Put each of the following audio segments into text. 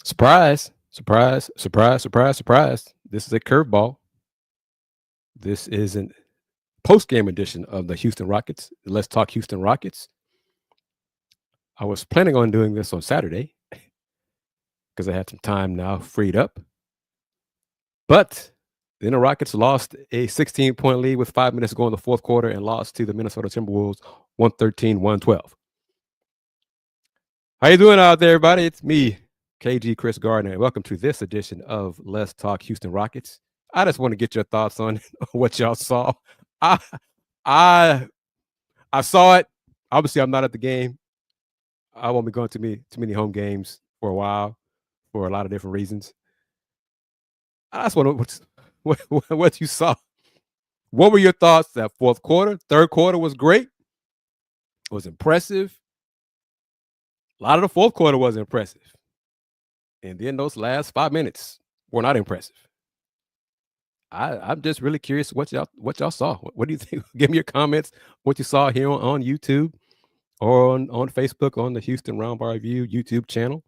Surprise, surprise, surprise, surprise, surprise. This is a curveball. This is a post-game edition of the Houston Rockets. Let's talk Houston Rockets. I was planning on doing this on Saturday because I had some time now freed up. But then the Rockets lost a 16-point lead with 5 minutes to go in the fourth quarter and lost to the Minnesota Timberwolves 113-112. How you doing out there, everybody? It's me, KG Kris Gardner, and welcome to this edition of Let's Talk Houston Rockets. I just want to get your thoughts on what y'all saw. I saw it. Obviously, I'm not at the game. I won't be going to too many home games for a while for a lot of different reasons. I just want to what you saw. What were your thoughts? That fourth quarter, third quarter was great. It was impressive. A lot of the fourth quarter was impressive. And then those last 5 minutes were not impressive. I'm just really curious what y'all saw. What do you think? Give me your comments, what you saw here on YouTube or on Facebook on the Houston Roundball Review YouTube channel.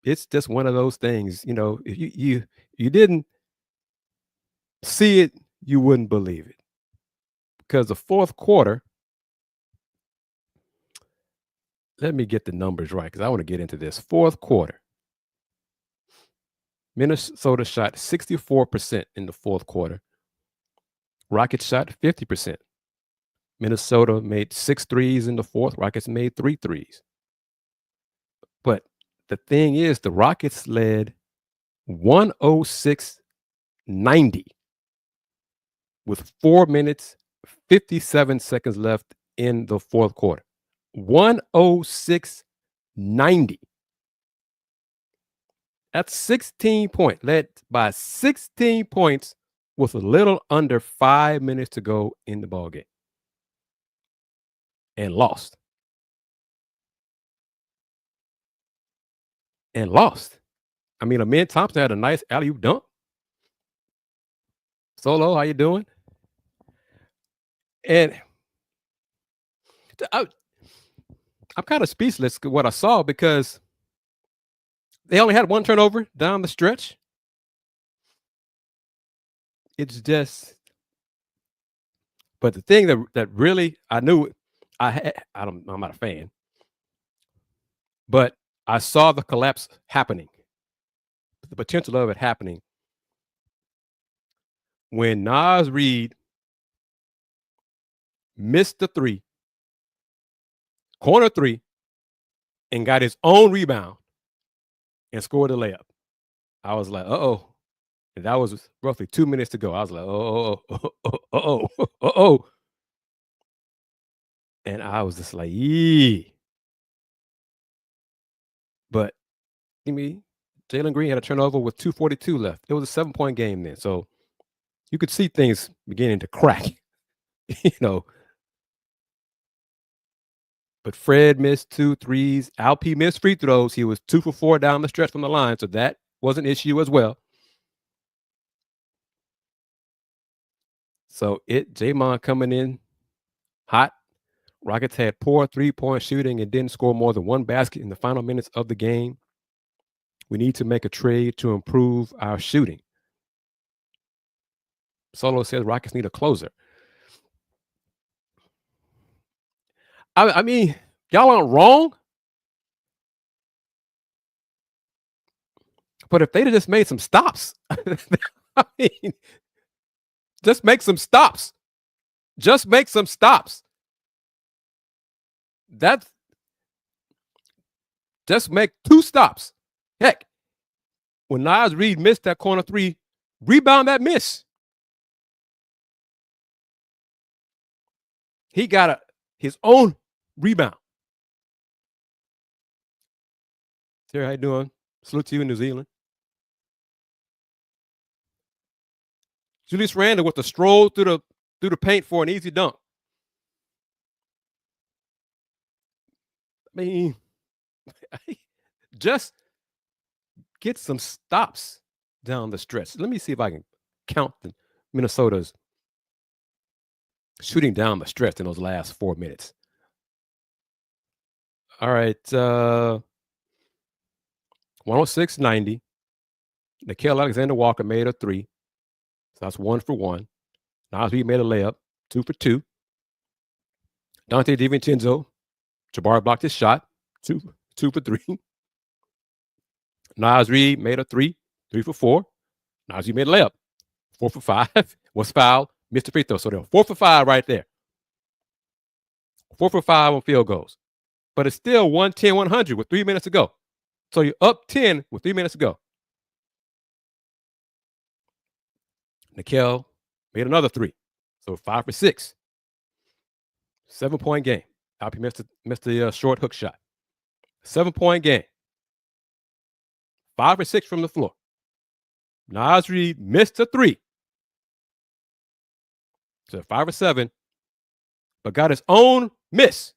It's just one of those things, you know, if you didn't see it, you wouldn't believe it. Because the fourth quarter, let me get the numbers right because I want to get into this. Fourth quarter, Minnesota shot 64% in the fourth quarter. Rockets shot 50%. Minnesota made 6 threes in the fourth. Rockets made 3 threes. But the thing is, the Rockets led 106-90 with 4 minutes, 57 seconds left in the fourth quarter. 106-90. That's 16 points, led by 16 points with a little under 5 minutes to go in the ballgame. And lost. I mean, Amin Thompson had a nice alley-oop dunk. Solo, how you doing? And I'm kind of speechless at what I saw because they only had one turnover down the stretch. It's just, but the thing that really I knew I'm not a fan, but I saw the collapse happening, the potential of it happening when Naz Reid missed the corner three, and got his own rebound and scored a layup. I was like, uh-oh. And that was roughly 2 minutes to go. I was like, uh-oh. And I was just like, yee. But, Jalen Green had a turnover with 2:42 left. It was a 7-point game then. So you could see things beginning to crack, But Fred missed 2 threes. Alp missed free throws. He was 2 for 4 down the stretch from the line. So that was an issue as well. So Jamon coming in hot. Rockets had poor 3-point shooting and didn't score more than 1 basket in the final minutes of the game. We need to make a trade to improve our shooting. Solo says Rockets need a closer. I mean, y'all aren't wrong. But if they'd have just made some stops, I mean, just make some stops. Just make some stops. Just make 2 stops. Heck, when Naz Reid missed that corner 3, rebound that miss. He got his own rebound. Terry, how you doing? Salute to you in New Zealand. Julius Randle with a stroll through the paint for an easy dunk. I mean, just get some stops down the stretch. Let me see if I can count Minnesota's shooting down the stretch in those last 4 minutes. All right. 106-90. Nickeil Alexander-Walker made a 3. So that's 1 for 1. Naz Reid made a layup, 2 for 2. Dante DiVincenzo, Jabari blocked his shot, 2 for 3. Naz Reid made a 3 for 4. Naz Reid made a layup, 4 for 5. Was fouled, missed the free throw. So they're 4 for 5 right there. 4 for 5 on field goals. But it's still 110-100 with 3 minutes to go. So you're up 10 with 3 minutes to go. Nickeil made another 3. So 5 for 6. 7-point game. Alpi missed the short hook shot. 7-point game. 5 for 6 from the floor. Naz Reid missed a 3. So 5 for 7, but got his own miss.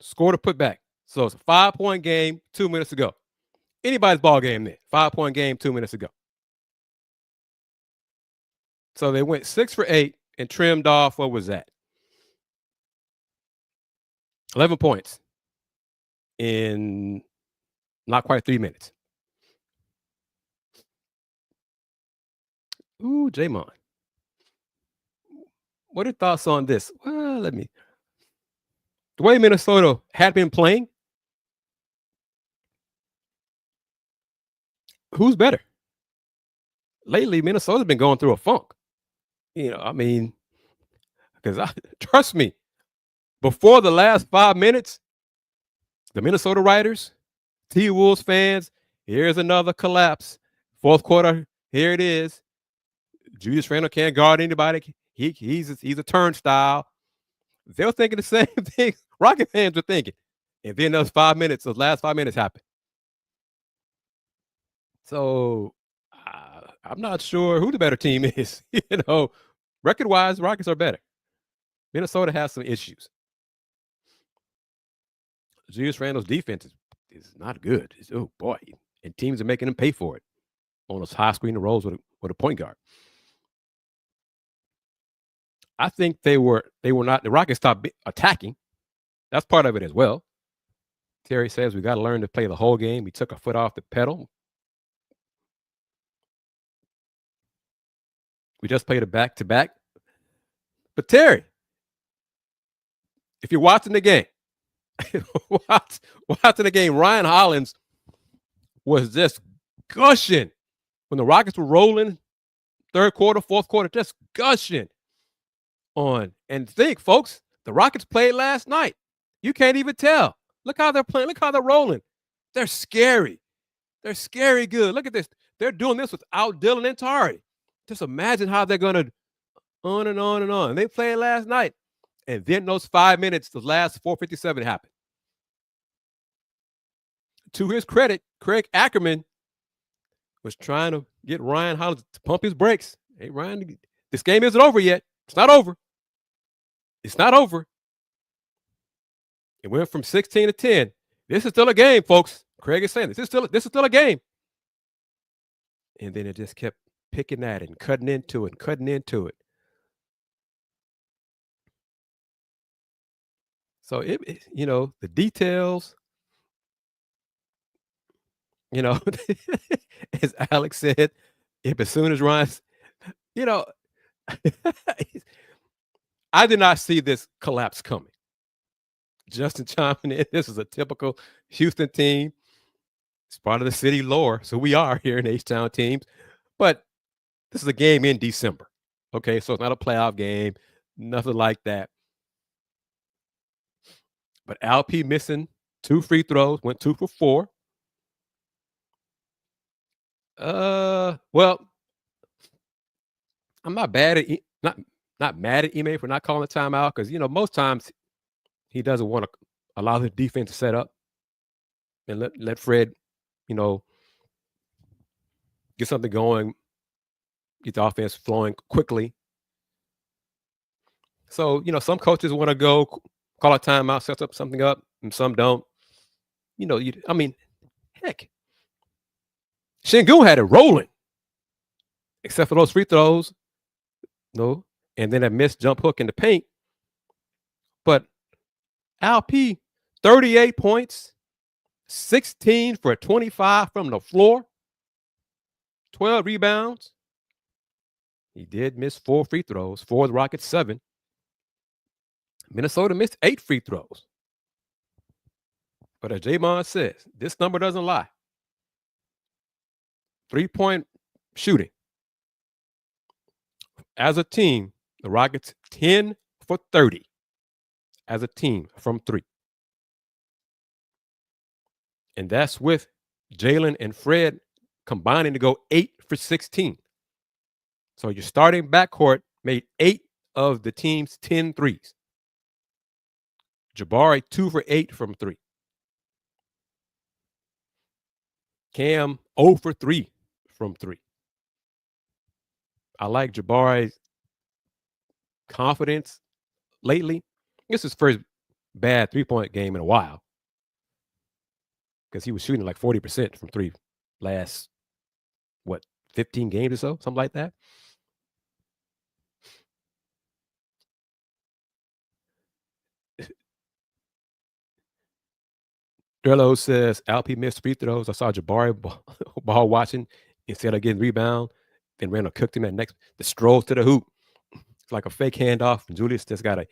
Scored a putback. So it's a 5-point game, 2 minutes to go. Anybody's ball game there. 5-point game, 2 minutes to go. So they went 6 for 8 and trimmed off, what was that? 11 points in not quite 3 minutes. Ooh, Jamon. What are your thoughts on this? Well, the way Minnesota had been playing, who's better? Lately, Minnesota's been going through a funk. Because trust me, before the last 5 minutes, the Minnesota writers, T-Wolves fans, here's another collapse. Fourth quarter, here it is. Julius Randle can't guard anybody. He's a turnstile. They're thinking the same thing Rocket fans were thinking. And then those last 5 minutes happened. So I'm not sure who the better team is. Record-wise, Rockets are better. Minnesota has some issues. Julius Randle's defense is not good. Oh, boy. And teams are making him pay for it on those high-screen roles with a point guard. I think they were not. The Rockets stopped attacking. That's part of it as well. Terry says we got to learn to play the whole game. We took a foot off the pedal. We just played a back-to-back. But Terry, if you're watching the game, Ryan Hollins was just gushing when the Rockets were rolling. Third quarter, fourth quarter, just gushing on. And think, folks, the Rockets played last night. You can't even tell. Look how they're playing. Look how they're rolling. They're scary. They're scary good. Look at this. They're doing this without Dylan and Tari. Just imagine how they're going to on and on and on. And they played last night. And then those 5 minutes, the last 4:57 happened. To his credit, Craig Ackerman was trying to get Ryan Hollins to pump his brakes. Hey, Ryan, this game isn't over yet. It's not over. It's not over. It went from 16 to 10. This is still a game, folks. Craig is saying this is still a game. And then it just kept picking at it and cutting into it. So the details, as Alex said, if as soon as Ryan's, I did not see this collapse coming. Justin chiming in. This is a typical Houston team. It's part of the city lore. So we are here in H-Town teams. But this is a game in December. Okay, so it's not a playoff game. Nothing like that. But Alp missing 2 free throws, went 2 for 4. Well, I'm not bad at not mad at Ime for not calling a timeout because most times he doesn't want to allow the defense to set up and let Fred, get something going, get the offense flowing quickly. So some coaches want to go call a timeout, set something up, and some don't. Heck, Şengün had it rolling, except for those free throws. No, and then a missed jump hook in the paint. But Alp, 38 points, 16 for 25 from the floor, 12 rebounds. He did miss 4 free throws, for the Rockets 7. Minnesota missed 8 free throws. But as Jamon says, this number doesn't lie. 3-point shooting. As a team, the Rockets 10 for 30 as a team from 3. And that's with Jalen and Fred combining to go 8 for 16. So your starting backcourt made 8 of the team's 10 threes. Jabari 2 for 8 from 3. Cam 0 for 3 from 3. I like Jabari's confidence lately. This is his first bad 3-point game in a while, because he was shooting like 40% from 3 last, 15 games or so, something like that. Drello says Alp missed free throws. I saw Jabari ball watching instead of getting rebound. Then Randall cooked him the stroll to the hoop. It's like a fake handoff. And Julius just got a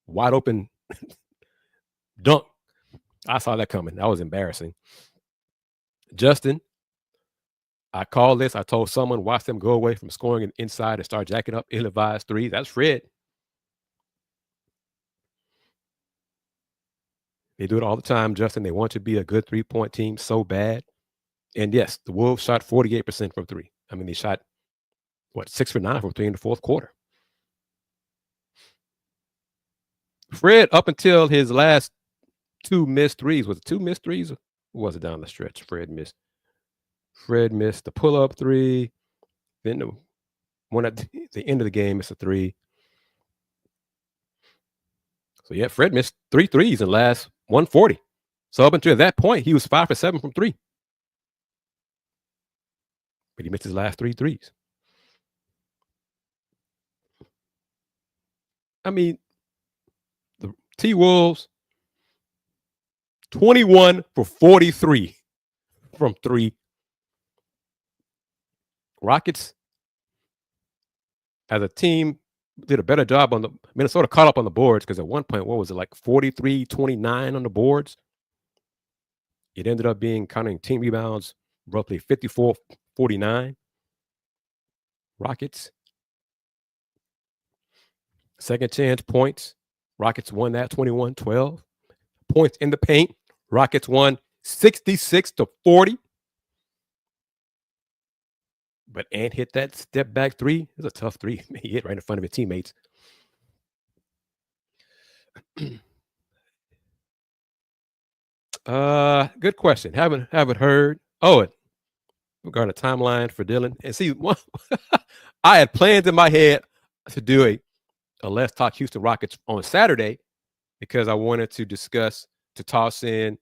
wide open dunk. I saw that coming. That was embarrassing. Justin, I called this. I told someone, watch them go away from scoring inside and start jacking up ill-advised threes. That's Fred. They do it all the time, Justin. They want to be a good 3-point team so bad. And yes, the Wolves shot 48% from 3. I mean, they shot, 6 for 9 from 3 in the fourth quarter. Fred, up until his last 2 missed threes, was it 2 missed threes? Or was it down the stretch? Fred missed the pull-up 3. Then the one at the end of the game missed a 3. So yeah, Fred missed 3 threes in the last 140. So up until that point, he was 5 for 7 from 3. But he missed his last 3 threes. I mean, the T-Wolves, 21 for 43 from 3. Rockets, as a team, did a better job on the Minnesota caught up on the boards, because at one point, what was it, like 43-29 on the boards? It ended up being, counting team rebounds, roughly 54-49. Rockets. Second chance points. Rockets won that 21-12. Points in the paint. Rockets won 66-40. But Ant hit that step back 3. It was a tough 3. He hit right in front of his teammates. Good question. Haven't heard. Oh, regarding a timeline for Dylan. And see, I had plans in my head to do a Let's Talk Houston Rockets on Saturday, because I wanted to toss in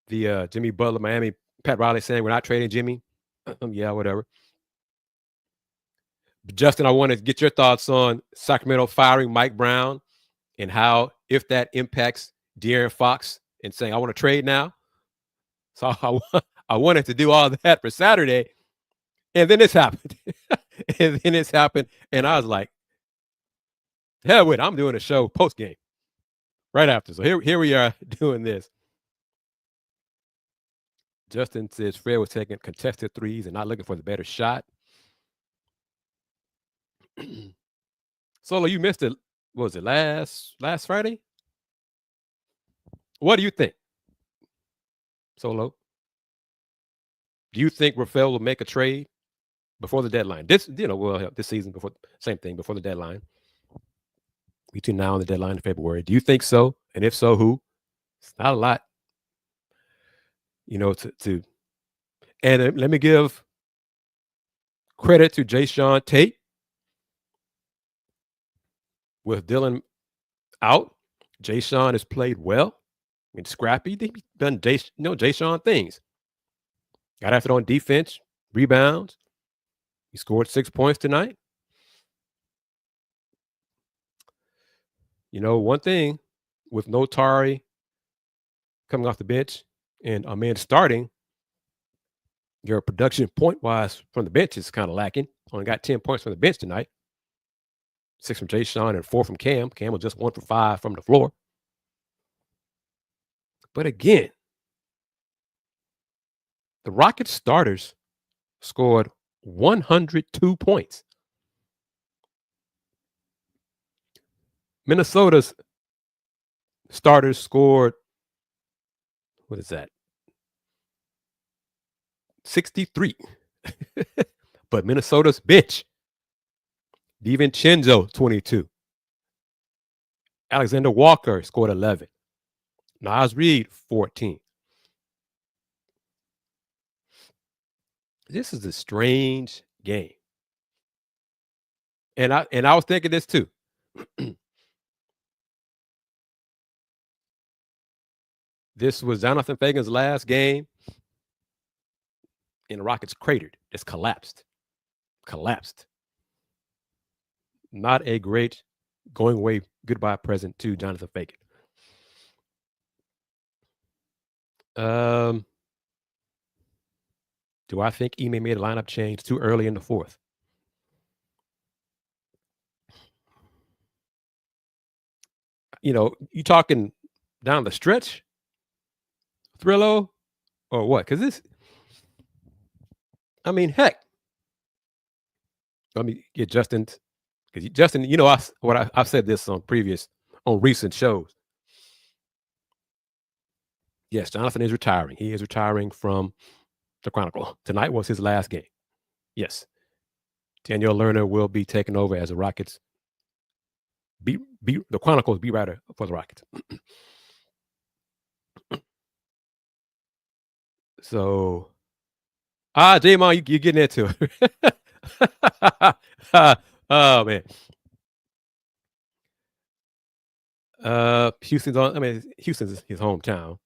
the Jimmy Butler, Miami, Pat Riley saying we're not trading Jimmy. Yeah, whatever. But Justin, I wanted to get your thoughts on Sacramento firing Mike Brown and how, if that impacts De'Aaron Fox and saying, I want to trade now. So I wanted to do all that for Saturday. And then this happened. And I was like, hell with it. I'm doing a show post game right after. So here we are doing this. Justin says Fred was taking contested threes and not looking for the better shot. Solo, you missed it. What was it, last Friday? What do you think, Solo? Do you think Rafael will make a trade before the deadline? This season, before the deadline. Between now and the deadline in February. Do you think so? And if so, who? It's not a lot. And let me give credit to Jayshawn Tate. With Dylan out, Jayshawn has played well. I mean, scrappy. He's done Jayshawn things. Got after it on defense, rebounds. He scored 6 points tonight. one thing with no Tari coming off the bench and a man starting, your production point wise from the bench is kind of lacking. Only got 10 points from the bench tonight. 6 from Jay Sean and 4 from Cam. Cam was just 1 for 5 from the floor. But again, the Rockets starters scored 102 points. Minnesota's starters scored, what is that? 63. But Minnesota's bench, DiVincenzo, 22. Alexander Walker scored 11. Naz Reid, 14. This is a strange game. And I was thinking this too. This was Jonathan Fagan's last game, and the Rockets cratered. Just collapsed. Not a great going away goodbye present to Jonathan Fagan. Do I think Ime made a lineup change too early in the fourth? You talking down the stretch, Thrillo, or what? Because heck, let me get Justin, because Justin, I've said this on recent shows. Yes, Jonathan is retiring. He is retiring from the Chronicle. Tonight was his last game. Yes. Daniel Lerner will be taking over as the Rockets the Chronicles beat writer for the Rockets. So, J-Mon, you're getting into it. Oh, man. Houston's his hometown.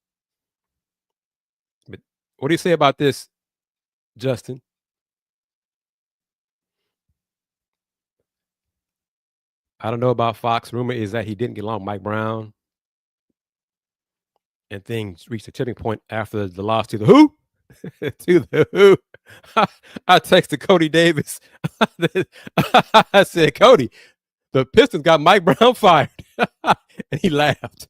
But what do you say about this, Justin? I don't know about Fox. Rumor is that he didn't get along with Mike Brown. And things reached a tipping point after the loss to the Who? To the Who. I texted Cody Davis. I said, Cody, the Pistons got Mike Brown fired. And he laughed.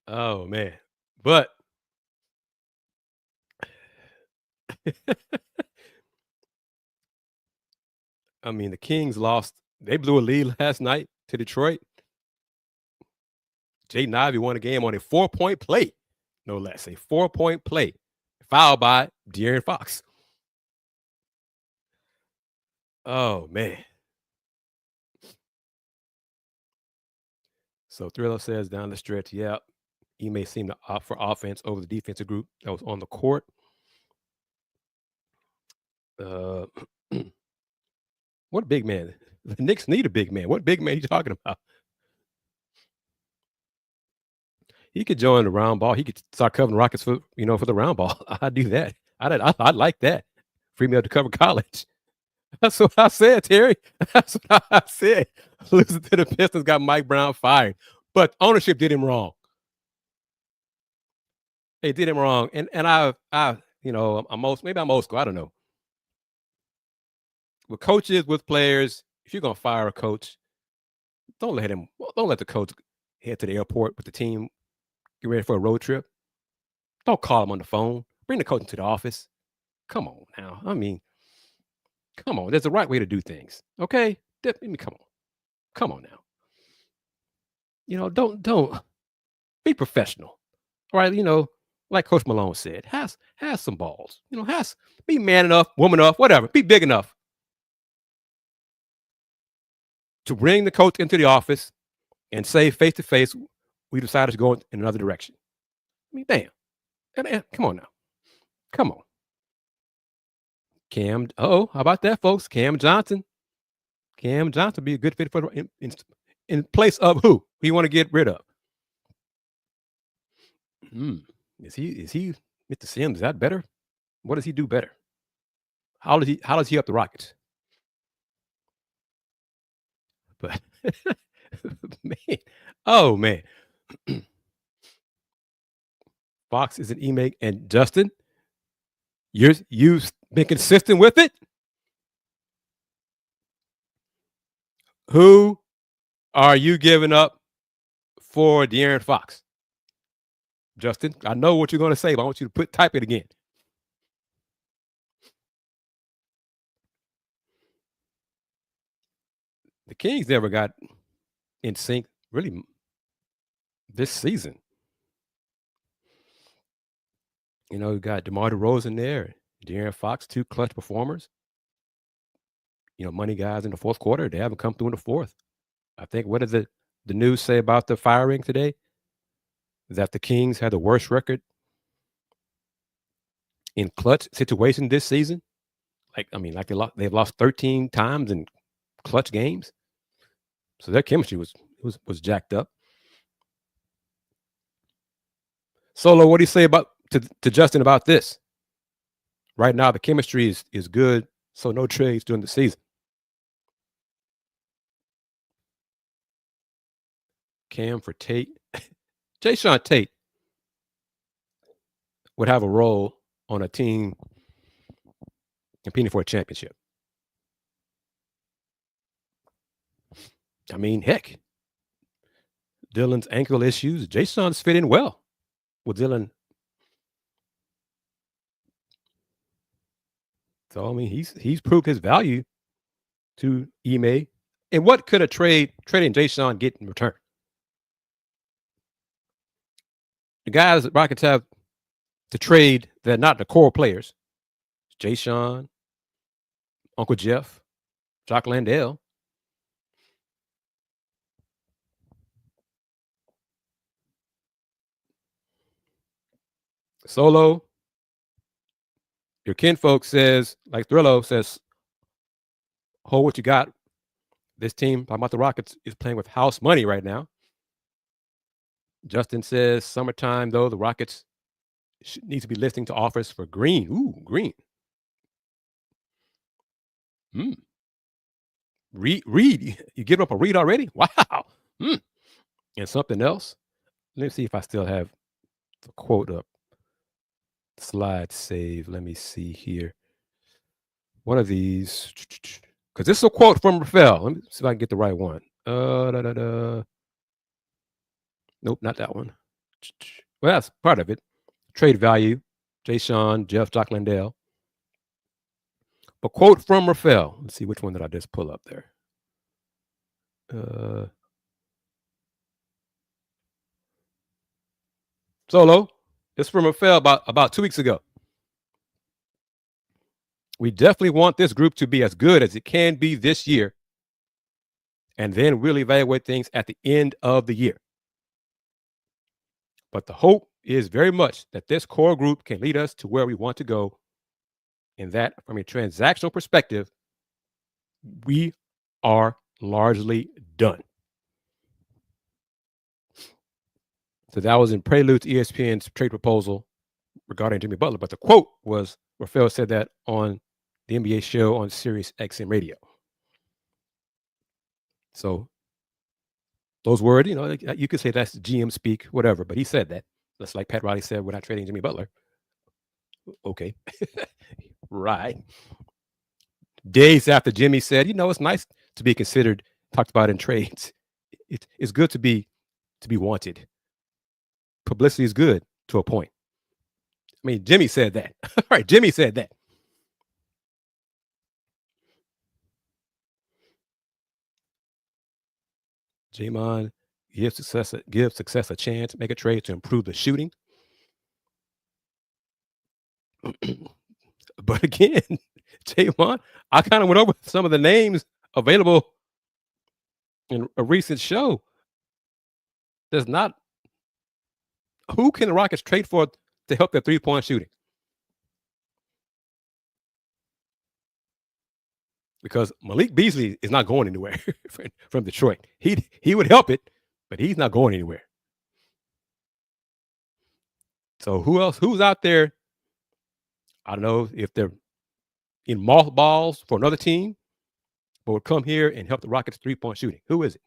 Oh, man. But the Kings lost. They blew a lead last night to Detroit. Jaden Ivey won a game on a 4-point play, no less. A 4-point play, fouled by De'Aaron Fox. Oh, man. So Thriller says down the stretch, yeah, he may seem to opt for offense over the defensive group that was on the court. What big man? The Knicks need a big man. What big man are you talking about? He could join the Roundball. He could start covering Rockets for the Roundball. I'd do that. I'd like that. Free me up to cover college. That's what I said, Terry. That's what I said. Losing to the Pistons got Mike Brown fired, but ownership did him wrong. They did him wrong, and I'm old school. I don't know. With coaches, with players, if you're gonna fire a coach, don't let the coach head to the airport with the team, get ready for a road trip. Don't call him on the phone. Bring the coach into the office. Come on now. Come on. There's a right way to do things. Okay? Come on now. Don't be professional. All right, like Coach Malone said, has some balls. Be man enough, woman enough, whatever. Be big enough to bring the coach into the office and say face to face, we decided to go in another direction. Damn. And come on now. Come on. Cam, how about that, folks? Cam Johnson be a good fit for in place of who you want to get rid of. Is he Mr. Sims? Is that better? What does he do better? How does he help the Rockets? But man, oh man, Fox is an email, and Justin, you've been consistent with it. Who are you giving up for De'Aaron Fox? Justin, I know what you're going to say, but I want you to type it again. The Kings never got in sync really this season. You know, you got DeMar DeRozan there, De'Aaron Fox, 2 clutch performers. You know, money guys in the fourth quarter. They haven't come through in the fourth. I think, what did the news say about the firing today? That the Kings had the worst record in clutch situation this season. They've lost 13 times in clutch games. So their chemistry was jacked up. Solo, what do you say to Justin about this? Right now, the chemistry is good, so no trades during the season. Cam for Tate. Jae'Sean Tate would have a role on a team competing for a championship. I mean, heck, Dylan's ankle issues, Jae'Sean's fit in well with Dylan. So, I mean, he's proved his value to Ime. And what could a trading Jae'Sean get in return? The guys that Rockets have to trade that are not the core players, Jae'Sean, Uncle Jeff, Jock Landale. Solo, your kinfolk says, like Thrillo says, hold what you got. This team, talking about the Rockets, is playing with house money right now. Justin says, summertime, though, the Rockets need to be listening to offers for Green. Ooh, Green. Reed. You give up a Reed already? Wow. And something else. Let me see if I still have the quote up. Slide save. Let me see here. One of these, because this is a quote from Rafael. Let me see if I can get the right one. Nope, not that one. Well, that's part of it. Trade value, Jae'Sean, Jeff, Jock Landale. A quote from Rafael. Let's see, which one did I just pull up there? Solo. This from Rafael about 2 weeks ago. We definitely want this group to be as good as it can be this year, and then we'll evaluate things at the end of the year. But the hope is very much that this core group can lead us to where we want to go, and that from a transactional perspective, we are largely done. So that was in prelude to ESPN's trade proposal regarding Jimmy Butler. But the quote was, Rafael said that on the NBA show on Sirius XM radio. So those words, you know, you could say that's GM speak, whatever, but he said that. Just like Pat Riley said, we're not trading Jimmy Butler. Okay. Right. Days after Jimmy said, you know, it's nice to be considered, talked about in trades. It's good to be wanted. Publicity is good to a point. I mean, Jimmy said that. All right, Jimmy said that. J-Mon, give success a chance, make a trade to improve the shooting. But again, J-Mon, I kind of went over some of the names available in a recent show. There's not. Who can the Rockets trade for to help their three-point shooting? Because Malik Beasley is not going anywhere from Detroit. He would help it, but he's not going anywhere. So who else? Who's out there? I don't know if they're in mothballs for another team, but would come here and help the Rockets 3-point shooting. Who is it?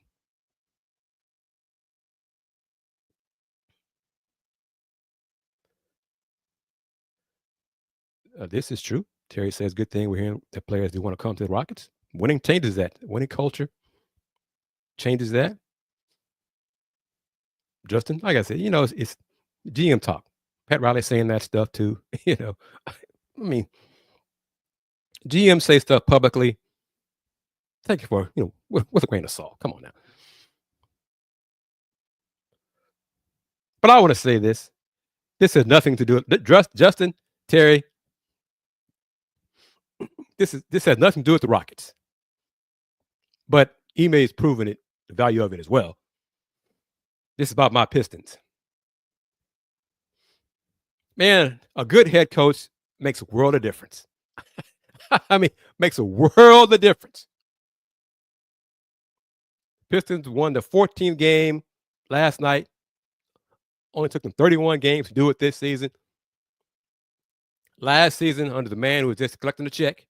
This is true. Terry says, good thing we're hearing that players do want to come to the Rockets. Winning changes that. Winning culture changes that. Justin, like I said, it's GM talk. Pat Riley saying that stuff too. I mean, GM say stuff publicly. Take it for, with a grain of salt. Come on now. But I want to say this. This has nothing to do with Justin, Terry. This has nothing to do with the Rockets. But Ime's proven it, the value of it as well. This is about my Pistons. Man, a good head coach makes a world of difference. I mean, makes a world of difference. Pistons won the 14th game last night. Only took them 31 games to do it this season. Last season, under the man who was just collecting the check,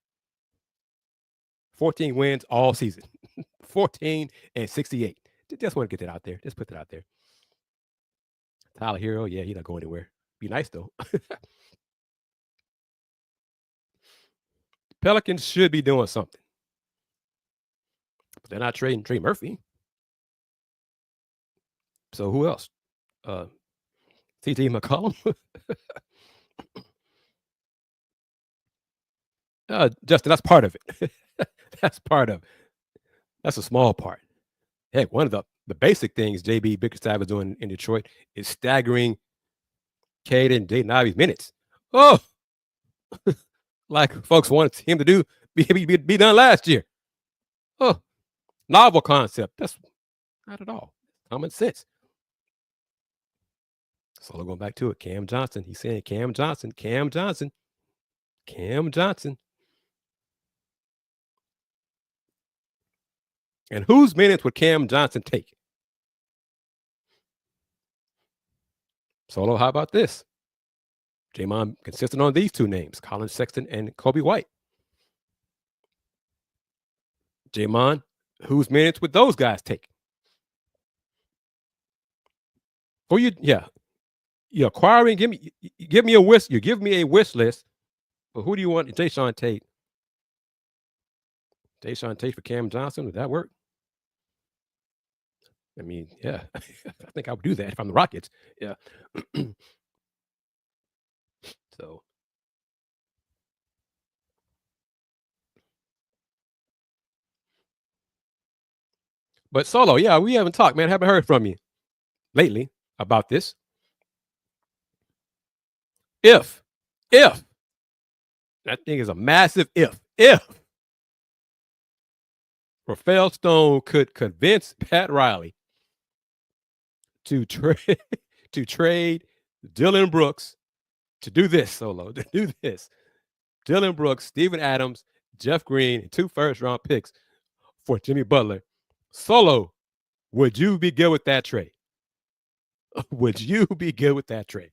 14 wins all season. 14-68. Just want to get that out there. Just put that out there. Tyler Hero, yeah, he's not going anywhere. Be nice, though. Pelicans should be doing something. But they're not trading Trey Murphy. So who else? T.J. McCollum? Justin, that's part of it. That's part of it. That's a small part. Heck, one of the basic things J.B. Bickerstaff is doing in Detroit is staggering Cade and Jaden Ivey's minutes. Oh, like folks wanted him to do, be done last year. Oh, novel concept. That's not at all common sense. So going back to it, Cam Johnson. He's saying Cam Johnson. And whose minutes would Cam Johnson take? Solo, how about this? J-Mon consistent on these two names, Colin Sexton and Kobe White. J-Mon, whose minutes would those guys take? For you, yeah. You're acquiring, give me a wish. You give me a wish list. But who do you want? Jayshawn Tate. Jayshawn Tate for Cam Johnson. Would that work? I mean, yeah. I think I would do that if I'm the Rockets. Yeah. So. But Solo, yeah, we haven't talked, man. Haven't heard from you lately about this. If that thing is a massive if Rafael Stone could convince Pat Riley to trade Dillon Brooks to do this, Solo, to do this. Dillon Brooks, Steven Adams, Jeff Green, and 2 first-round picks for Jimmy Butler. Solo, would you be good with that trade? Would you be good with that trade?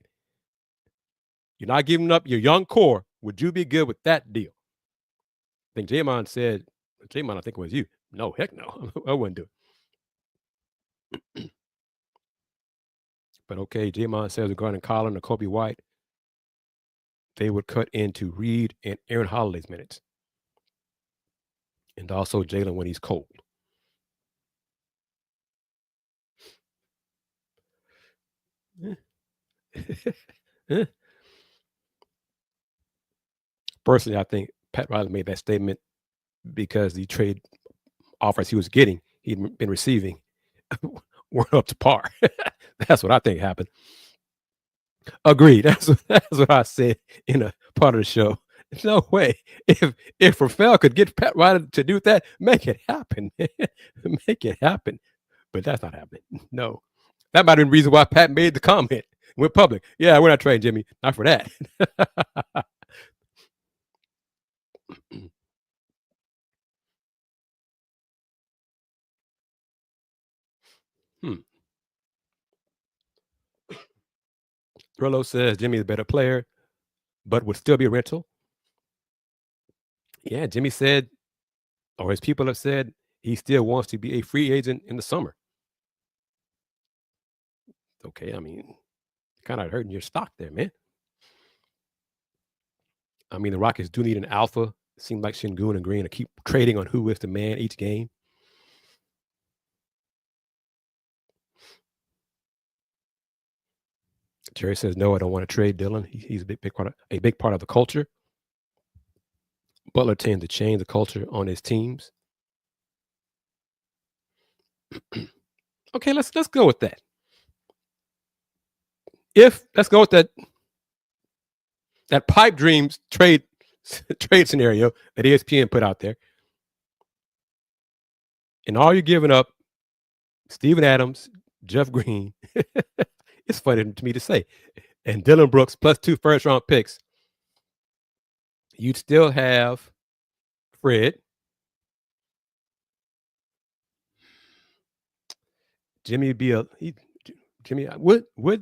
You're not giving up your young core. Would you be good with that deal? I think J-Mon said, J-Mon, I think it was you. No, heck no. I wouldn't do it. But okay, J-Mon says regarding Colin or Kobe White, they would cut into Reed and Aaron Holiday's minutes. And also Jalen when he's cold. Personally, I think Pat Riley made that statement because the trade offers he was getting, he'd been receiving, weren't up to par. That's what I think happened. Agreed. That's what I said in a part of the show. No way. If Rafael could get Pat Riley to do that, make it happen. Make it happen. But that's not happening. No. That might have been the reason why Pat made the comment. Went public. Yeah, we're not trading Jimmy. Not for that. Thrillo says Jimmy's a better player, but would still be a rental. Yeah, Jimmy said or his people have said he still wants to be a free agent in the summer. Okay, I mean, kind of hurting your stock there, man. I mean, the Rockets do need an alpha. It seems like Şengün and Green to keep trading on who is the man each game. Jerry says, no, I don't want to trade Dillon. He's a big part of the culture. Butler tends to change the culture on his teams. Okay, let's go with that. Let's go with that pipe dreams trade scenario that ESPN put out there. And all you're giving up, Steven Adams, Jeff Green, it's funny to me to say, and Dillon Brooks plus 2 first-round picks, you'd still have Fred, Jimmy would be would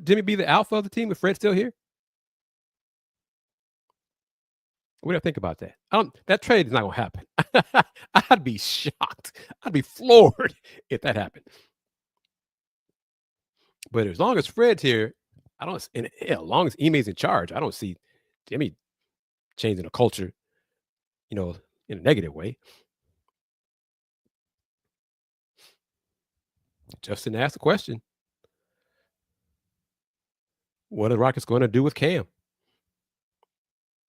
Jimmy be the alpha of the team if Fred's still here? What do you think about that? That trade is not gonna happen. I'd be shocked. I'd be floored if that happened. But as long as Fred's here, as long as Ime's in charge, I don't see Jimmy changing the culture, in a negative way. Justin asked the question, what are the Rockets going to do with Cam?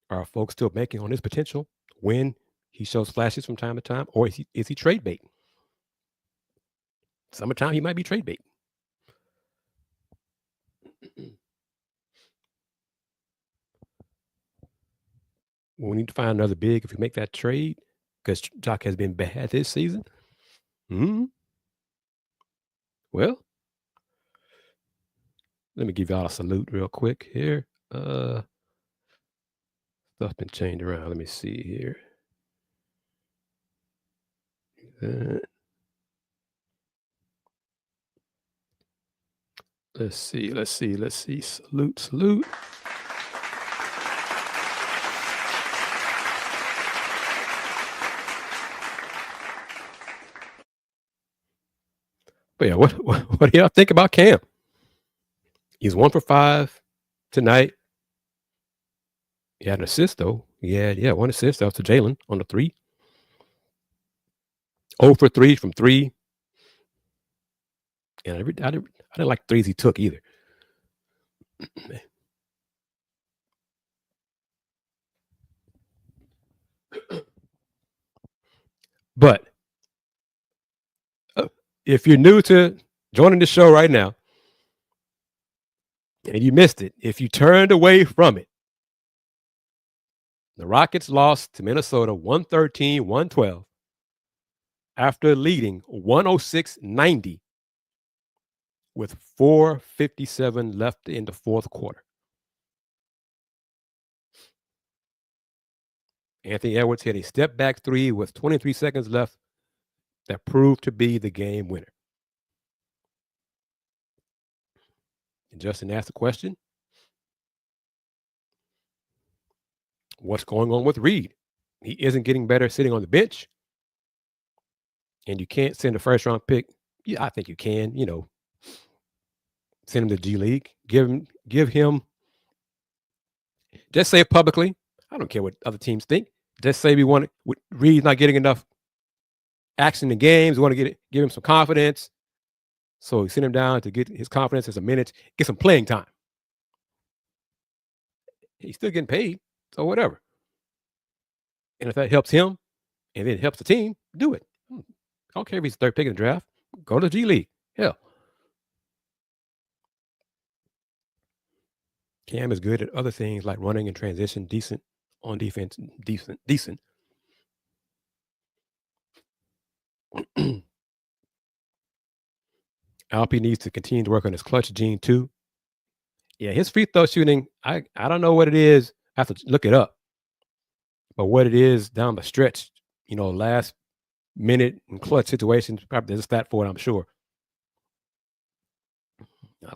Are folks still banking on his potential when he shows flashes from time to time, or is he trade bait? Summertime, he might be trade bait. We need to find another big if we make that trade because Jock has been bad this season. Well, let me give y'all a salute real quick here. Stuff been changed around. Let me see here. Let's see. Salute. But yeah, what do y'all think about Cam? He's 1 for 5 tonight. He had an assist though. Yeah, 1 assist. That was to Jalen on the 3. 0 for 3 from 3. And I didn't like threes he took either. But if you're new to joining the show right now and you missed it, if you turned away from it, the Rockets lost to Minnesota 113-112 after leading 106-90 with 4:57 left in the fourth quarter. Anthony Edwards hit a step-back 3 with 23 seconds left that proved to be the game winner. And Justin asked the question, what's going on with Reed? He isn't getting better sitting on the bench. And you can't send a first-round pick. Yeah, I think you can, send him to G League. Give him, just say it publicly. I don't care what other teams think. Just say Reed's not getting enough action in games. We want to give him some confidence. So we send him down to get his confidence as a minute, get some playing time. He's still getting paid, so whatever. And if that helps him and then it helps the team, do it. I don't care if he's third pick in the draft. Go to the G League. Hell. Cam is good at other things like running and transition, decent on defense, decent. Alpi needs to continue to work on his clutch gene too. Yeah, his free throw shooting, I don't know what it is. I have to look it up. But what it is down the stretch, last minute in clutch situations, probably there's a stat for it, I'm sure. I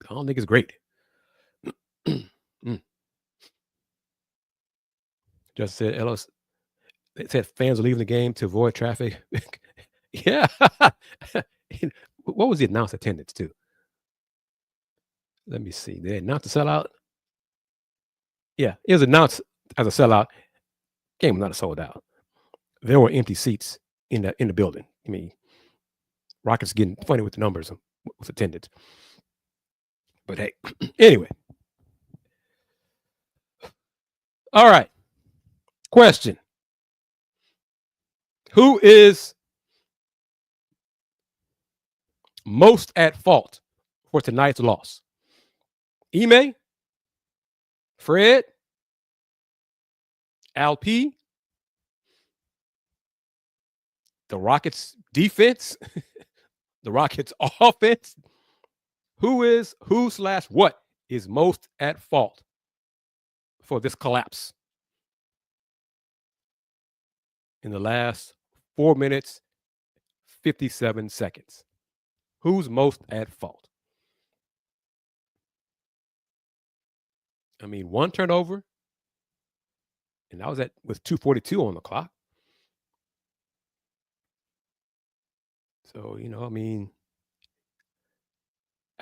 don't think it's great. Just said They said fans are leaving the game to avoid traffic. Yeah. What was the announced attendance too? Let me see. They announced the sellout. Yeah, it was announced as a sellout. Game was not sold out. There were empty seats in the building. I mean, Rockets getting funny with the numbers with attendance. But hey, anyway. All right. Question. Who is most at fault for tonight's loss? Ime, Fred, Alp, the Rockets defense, the Rockets offense. Who/what is most at fault for this collapse in the last 4 minutes, 57 seconds? Who's most at fault? I mean, one turnover, and that was with 2:42 on the clock. So, I mean,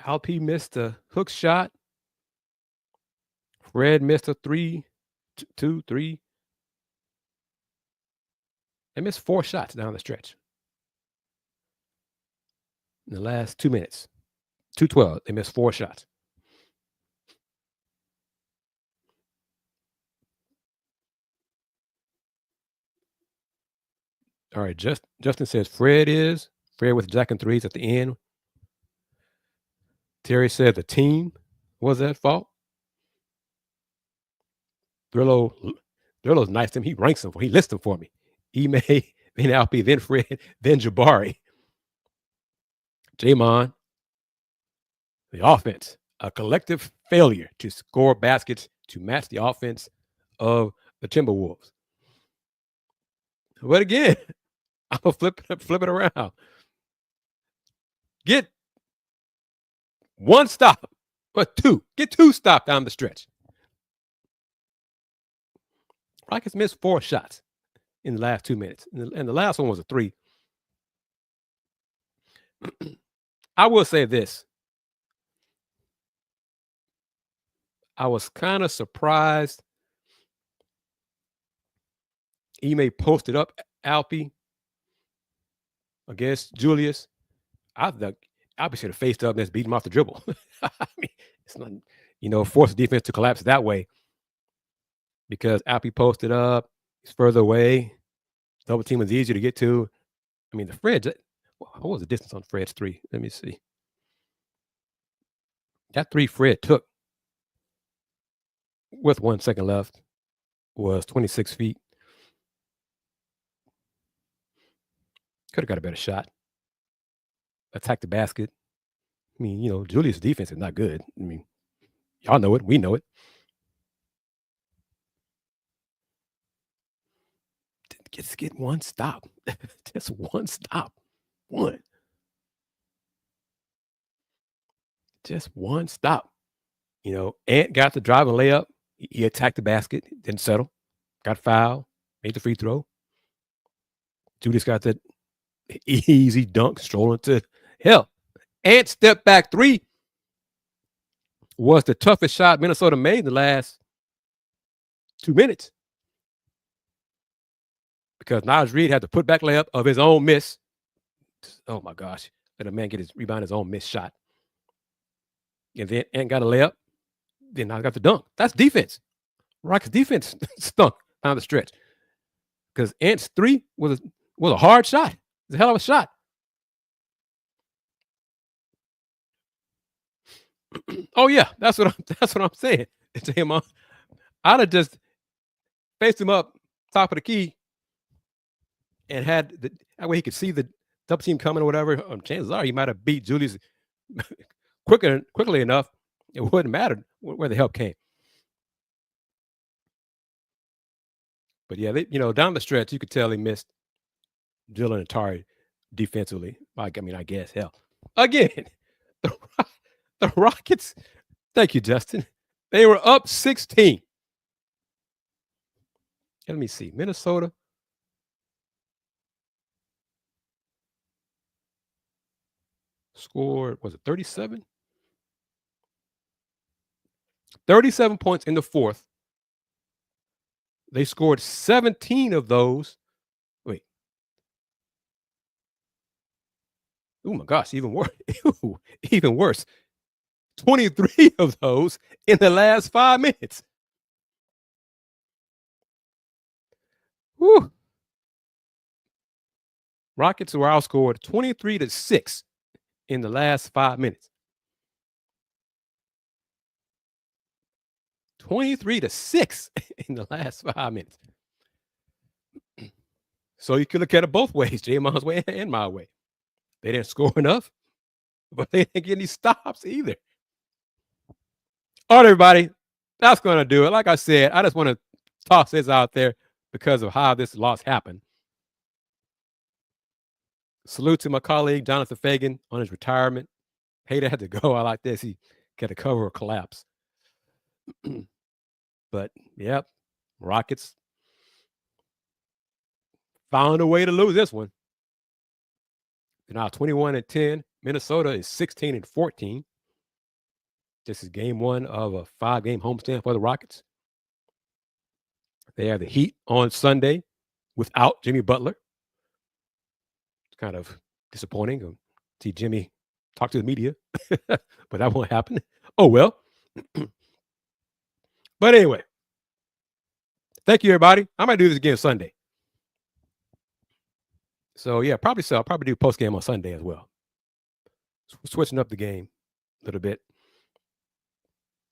Alp missed a hook shot. Fred missed a 3. They missed 4 shots down the stretch. In the last 2 minutes, 2:12, they missed 4 shots. All right, Justin says Fred with Jack and threes at the end. Terry said the team was at fault. Thrillo's nice to him. He ranks them. He lists them for me. Ime, then Alp, then Fred, then Jabari. Jamon, the offense, a collective failure to score baskets to match the offense of the Timberwolves. But again, I'm going to flip it around. Get one stop, but two. Get 2 stops down the stretch. Rockets missed 4 shots in the last 2 minutes. And the last one was a 3. I will say this. I was kind of surprised Ime posted up Alpi against Julius. I thought Alpi should have faced up and just beat him off the dribble. I mean, it's not, force the defense to collapse that way because Alpi posted up. He's further away. Double team was easier to get to. I mean, the Fred, what was the distance on Fred's 3? Let me see. That 3 Fred took with 1 second left was 26 feet. Could have got a better shot. Attack the basket. I mean, Julius' defense is not good. I mean, y'all know it. We know it. Just get 1 stop. Just 1 stop. 1. Just 1 stop. Ant got the drive and layup. He attacked the basket, didn't settle, got fouled, made the free throw. Julius got that easy dunk, strolling to hell. Ant step back 3 was the toughest shot Minnesota made in the last 2 minutes. Because Naj Reid had the putback layup of his own miss. Oh my gosh. Let a man get his rebound, his own missed shot. And then Ant got a layup. Then I got the dunk. That's defense. Rockets defense stunk down the stretch. Because Ant's 3 was a hard shot. It was a hell of a shot. Oh yeah, that's what I'm saying. I'd have just faced him up top of the key and had that way he could see the double team coming or whatever. Chances are he might have beat Julius quickly enough. It wouldn't matter where the help came. But yeah, down the stretch, you could tell he missed Dylan and Tari defensively. I guess, hell. Again, the Rockets, thank you, Justin. They were up 16. Let me see. Minnesota scored, was it 37? 37 points in the fourth. They scored 17 of those. Wait. Oh my gosh, even worse. Even worse. 23 of those in the last 5 minutes. Whew. Rockets were outscored 23-6 in the last 5 minutes. 23-6 in the last 5 minutes. So you could look at it both ways, J-Mon's way and my way. They didn't score enough, but they didn't get any stops either. All right, everybody, that's going to do it. Like I said, I just want to toss this out there because of how this loss happened. Salute to my colleague, Jonathan Fagan, on his retirement. Hater had to go out like this. He got to cover a collapse. But, yep, Rockets found a way to lose this one. They're now 21-10. Minnesota is 16-14. This is game one of a 5-game homestand for the Rockets. They have the Heat on Sunday without Jimmy Butler. It's kind of disappointing to see Jimmy talk to the media, but that won't happen. Oh, well. But anyway, thank you, everybody. I might do this again Sunday. So, yeah, probably so. I'll probably do post-game on Sunday as well. Switching up the game a little bit.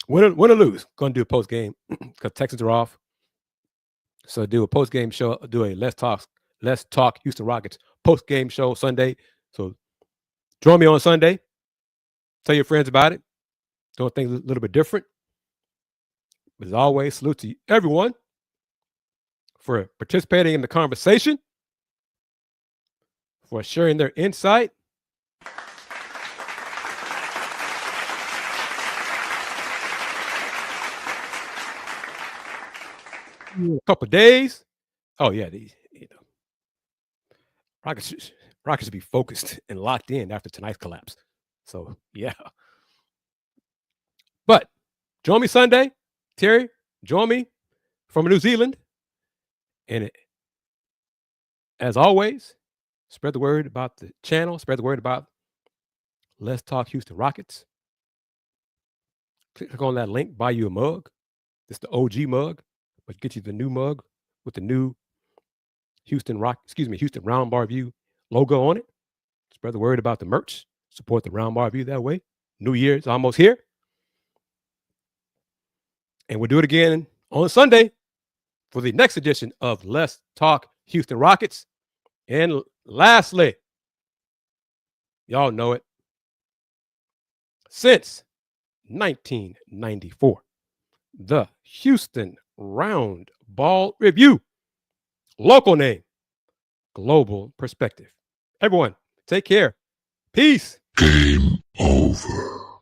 Win or lose, going to do a post-game because Texans are off. So do a post-game show, do a Let's Talk Houston Rockets post-game show Sunday. So join me on Sunday. Tell your friends about it. Doing things a little bit different. But as always, salute to everyone for participating in the conversation, for sharing their insight. A couple of days. Oh, yeah. Rockets should be focused and locked in after tonight's collapse. So, yeah. But join me Sunday. Terry, join me from New Zealand. And as always, spread the word about the channel. Spread the word about Let's Talk Houston Rockets. Click on that link, buy you a mug. It's the OG mug, but get you the new mug with the new Houston Roundball Review logo on it. Spread the word about the merch. Support the Roundball Review that way. New Year is almost here. And we'll do it again on Sunday for the next edition of Let's Talk Houston Rockets. And lastly, y'all know it, since 1994, the Houston Roundball Review. Local name, global perspective. Everyone, take care. Peace. Game over.